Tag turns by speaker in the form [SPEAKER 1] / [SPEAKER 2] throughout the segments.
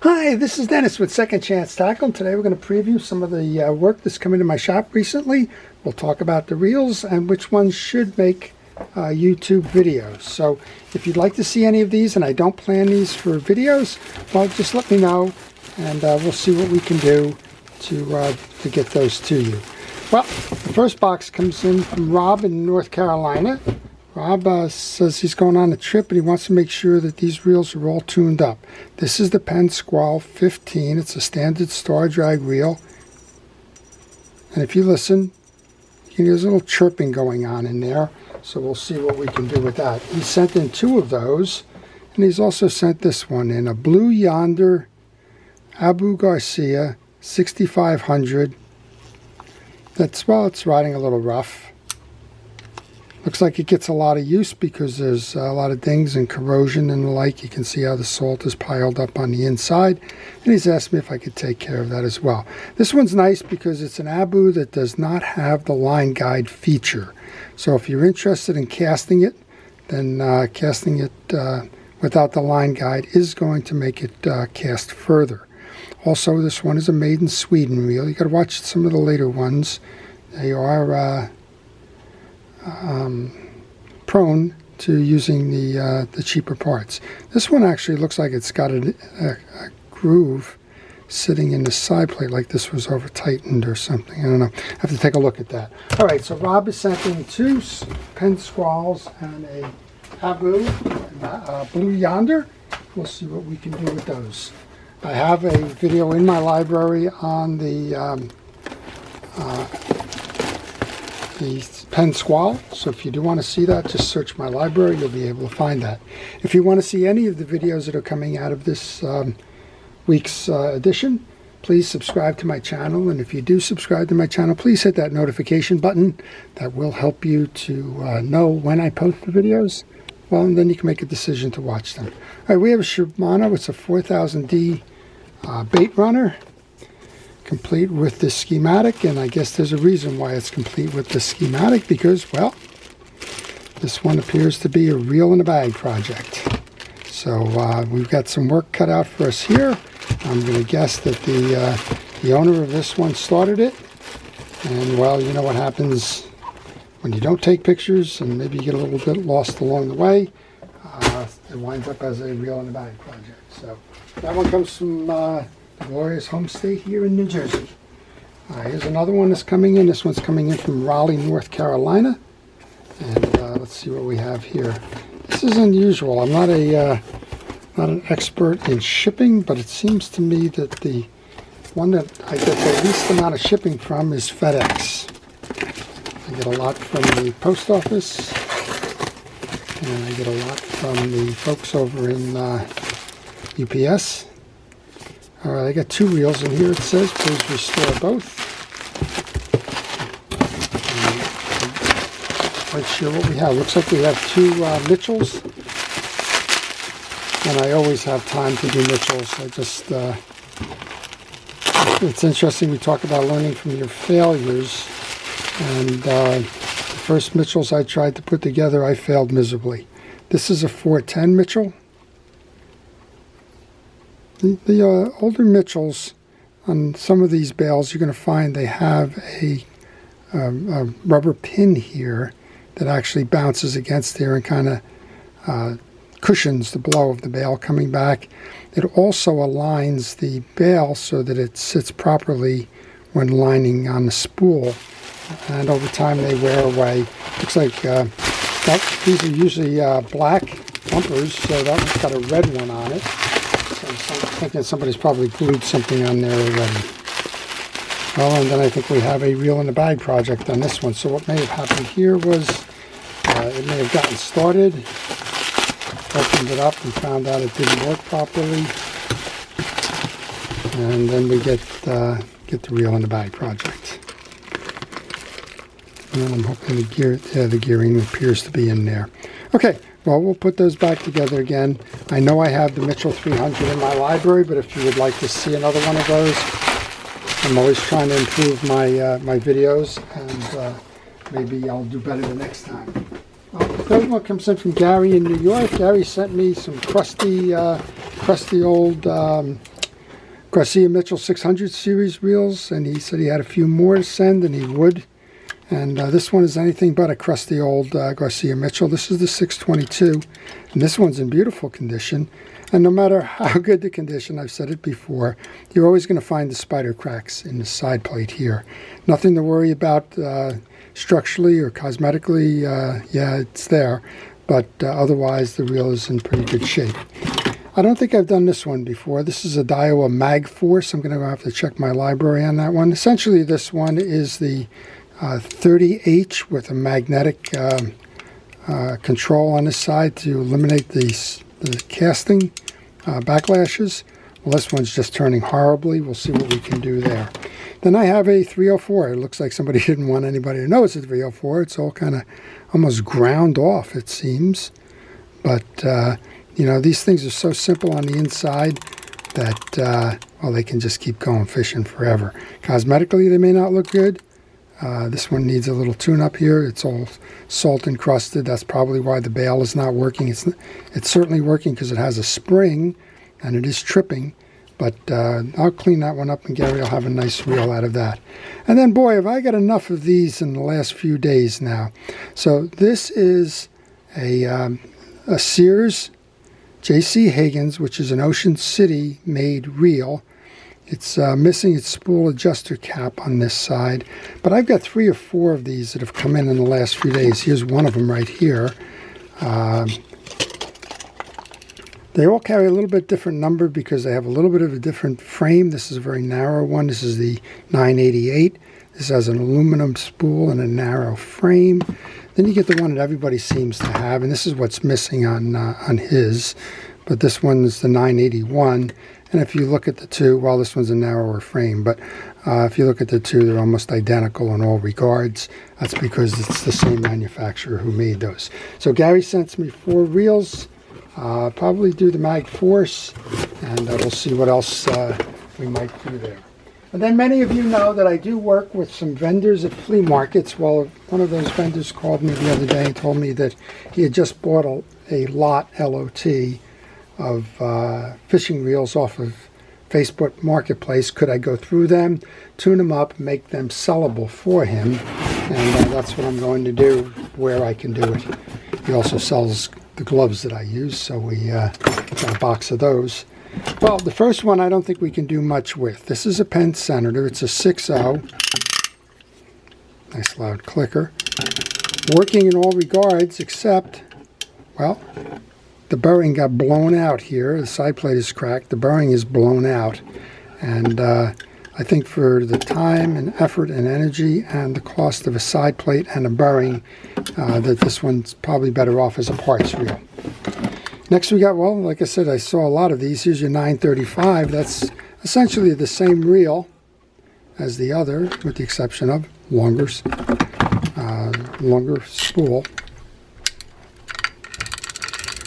[SPEAKER 1] Hi, this is Dennis with Second Chance Tackle, and today we're going to preview some of the work that's come into my shop recently. We'll talk about the reels and which ones should make YouTube videos. So if you'd like to see any of these, and I don't plan these for videos, well, just let me know, and we'll see what we can do to get those to you. Well, the first box comes in from Rob in North Carolina. Rob says he's going on a trip and he wants to make sure that these reels are all tuned up. This is the Penn Squall 15. It's a standard star drag reel. And if you listen, there's a little chirping going on in there. So we'll see what we can do with that. He sent in two of those. And he's also sent this one in, a Blue Yonder Abu Garcia 6500. That's, well, it's riding a little rough. Looks like it gets a lot of use because there's a lot of dings and corrosion and the like. You can see how the salt is piled up on the inside. And he's asked me if I could take care of that as well. This one's nice because it's an Abu that does not have the line guide feature. So if you're interested in casting it, then casting it without the line guide is going to make it cast further. Also, this one is a made in Sweden reel. You got to watch some of the later ones. They are prone to using the cheaper parts. This one actually looks like it's got a groove sitting in the side plate, like this was over tightened or something. I don't know. I have to take a look at that. All right, so Rob is sent in two Penn Squalls and a Abu Blue Yonder. We'll see what we can do with those. I have a video in my library on the Penn Squall, so if you do want to see that, just search my library. You'll be able to find that. If you want to see any of the videos that are coming out of this week's edition, please subscribe to my channel. And if you do subscribe to my channel, please hit that notification button. That will help you to know when I post the videos. Well, and then you can make a decision to watch them. All right, we have a Shimano. It's a 4000D bait runner, complete with this schematic, and I guess there's a reason why it's complete with this schematic, because, well, this one appears to be a reel in a bag project. So we've got some work cut out for us here. I'm going to guess that the owner of this one started it, and, well, you know what happens when you don't take pictures and maybe you get a little bit lost along the way. It winds up as a reel in a bag project. So that one comes from the glorious home state here in New Jersey. Here's another one that's coming in. This one's coming in from Raleigh, North Carolina. And let's see what we have here. This is unusual. I'm not an expert in shipping, but it seems to me that the one that I get the least amount of shipping from is FedEx. I get a lot from the post office, and I get a lot from the folks over in UPS. All right, I got two reels in here. It says, please restore both. I'm quite sure what we have. Looks like we have two Mitchells. And I always have time to do Mitchells. I just, it's interesting, we talk about learning from your failures. And the first Mitchells I tried to put together, I failed miserably. This is a 410 Mitchell. The older Mitchells, on some of these bales, you're going to find they have a rubber pin here that actually bounces against there and kind of cushions the blow of the bale coming back. It also aligns the bale so that it sits properly when lining on the spool. And over time they wear away. Looks like these are usually black bumpers, so that one's got a red one on it. So I'm thinking somebody's probably glued something on there already. Well, and then I think we have a reel in the bag project on this one. So what may have happened here was it may have gotten started, opened it up and found out it didn't work properly, and then we get the reel in the bag project. And I'm hoping the gearing appears to be in there. Okay, well, we'll put those back together again. I know I have the Mitchell 300 in my library, but if you would like to see another one of those, I'm always trying to improve my my videos, and maybe I'll do better the next time. Well, the third one comes in from Gary in New York. Gary sent me some crusty old Garcia Mitchell 600 series reels, and he said he had a few more to send, and he would. And this one is anything but a crusty old Garcia Mitchell. This is the 622, and this one's in beautiful condition. And no matter how good the condition, I've said it before, you're always going to find the spider cracks in the side plate here. Nothing to worry about structurally or cosmetically. Yeah, it's there, but otherwise the reel is in pretty good shape. I don't think I've done this one before. This is a Daiwa Mag Force. I'm going to have to check my library on that one. Essentially, this one is the 30H with a magnetic control on this side to eliminate the casting backlashes. Well, this one's just turning horribly. We'll see what we can do there. Then I have a 304. It looks like somebody didn't want anybody to know it's a 304. It's all kind of almost ground off, it seems. But, you know, these things are so simple on the inside that, well, they can just keep going fishing forever. Cosmetically, they may not look good. This one needs a little tune-up here. It's all salt encrusted. That's probably why the bail is not working. It's certainly working because it has a spring, and it is tripping. But I'll clean that one up, and Gary will have a nice reel out of that. And then, boy, have I got enough of these in the last few days now. So this is a Sears J.C. Higgins, which is an Ocean City-made reel. It's missing its spool adjuster cap on this side, but I've got 3 or 4 of these that have come in the last few days. Here's one of them right here. They all carry a little bit different number because they have a little bit of a different frame. This is a very narrow one. This is the 988. This has an aluminum spool and a narrow frame. Then you get the one that everybody seems to have, and this is what's missing on his. But this one's the 981. And if you look at the two, well, this one's a narrower frame, but if you look at the two, they're almost identical in all regards. That's because it's the same manufacturer who made those. So Gary sent me 4 reels. Probably do the Mag Force, and we'll see what else we might do there. And then many of you know that I do work with some vendors at flea markets. Well, one of those vendors called me the other day and told me that he had just bought a lot, L-O-T, of fishing reels off of Facebook Marketplace. Could I go through them, tune them up, make them sellable for him? And that's what I'm going to do where I can do it. He also sells the gloves that I use, so we got a box of those. Well, the first one I don't think we can do much with. This is a Penn Senator. It's a 6.0. Nice loud clicker. Working in all regards except, well, the bearing got blown out here. The side plate is cracked. The bearing is blown out. And I think for the time and effort and energy and the cost of a side plate and a bearing, that this one's probably better off as a parts reel. Next we got, well, like I said, I saw a lot of these. Here's your 935. That's essentially the same reel as the other, with the exception of longer spool.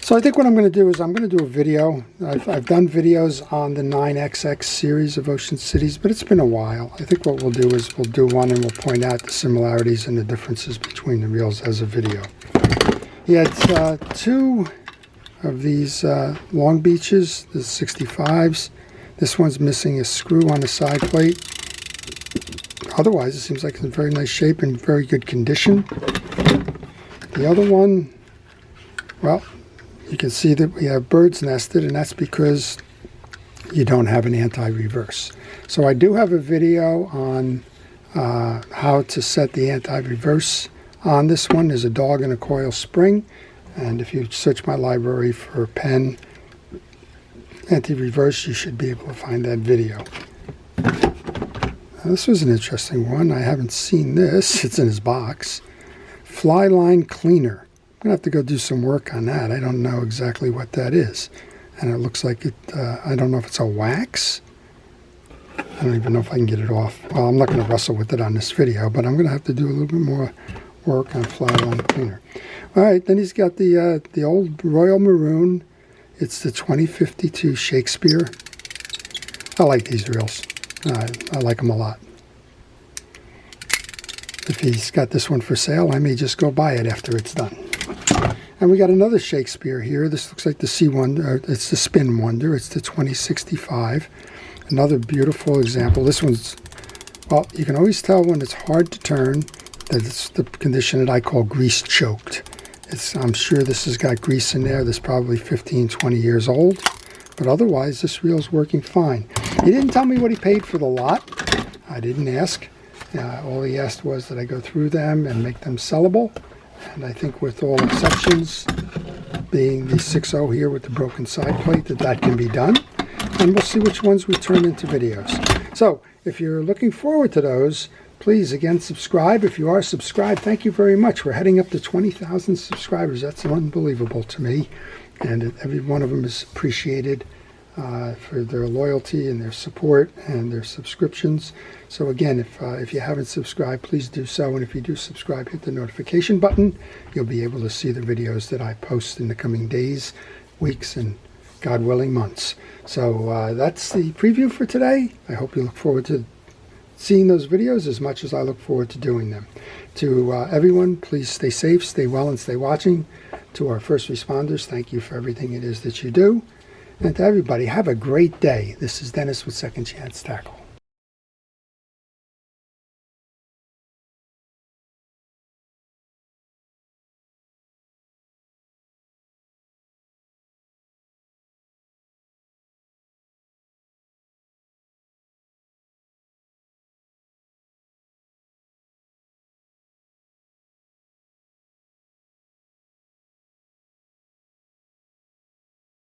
[SPEAKER 1] So I think what I'm going to do is I'm going to do a video. I've done videos on the 9XX series of Ocean Cities, but it's been a while. I think what we'll do is we'll do one and we'll point out the similarities and the differences between the reels as a video. He had 2 of these Long Beaches, the 65s. This one's missing a screw on the side plate. Otherwise, it seems like it's in very nice shape and very good condition. The other one, well, you can see that we have birds nested, and that's because you don't have an anti-reverse. So I do have a video on how to set the anti-reverse on this one. There's a dog and a coil spring. And if you search my library for Penn anti-reverse, you should be able to find that video. Now, this was an interesting one. I haven't seen this. It's in his box. Fly line cleaner. I'm going to have to go do some work on that. I don't know exactly what that is. And it looks like it, I don't know if it's a wax. I don't even know if I can get it off. Well, I'm not going to wrestle with it on this video, but I'm going to have to do a little bit more work on fly line cleaner. All right, then he's got the old Royal Maroon. It's the 2052 Shakespeare. I like these reels. I like them a lot. If he's got this one for sale, I may just go buy it after it's done. And we got another Shakespeare here. This looks like the C1, it's the Spin Wonder. It's the 2065. Another beautiful example. This one's, well, you can always tell when it's hard to turn that it's the condition that I call grease choked. I'm sure this has got grease in there. This is probably 15, 20 years old. But otherwise, this reel's working fine. He didn't tell me what he paid for the lot. I didn't ask. All he asked was that I go through them and make them sellable. And I think with all exceptions, being the 6.0 here with the broken side plate, that can be done. And we'll see which ones we turn into videos. So if you're looking forward to those, please, again, subscribe. If you are subscribed, thank you very much. We're heading up to 20,000 subscribers. That's unbelievable to me. And every one of them is appreciated for their loyalty and their support and their subscriptions. So again, if you haven't subscribed, please do so. And if you do subscribe, hit the notification button. You'll be able to see the videos that I post in the coming days, weeks, and God willing, months. So that's the preview for today. I hope you look forward to seeing those videos as much as I look forward to doing them. To everyone, please stay safe, stay well, and stay watching. To our first responders, thank you for everything it is that you do. And to everybody, have a great day. This is Dennis with Second Chance Tackle.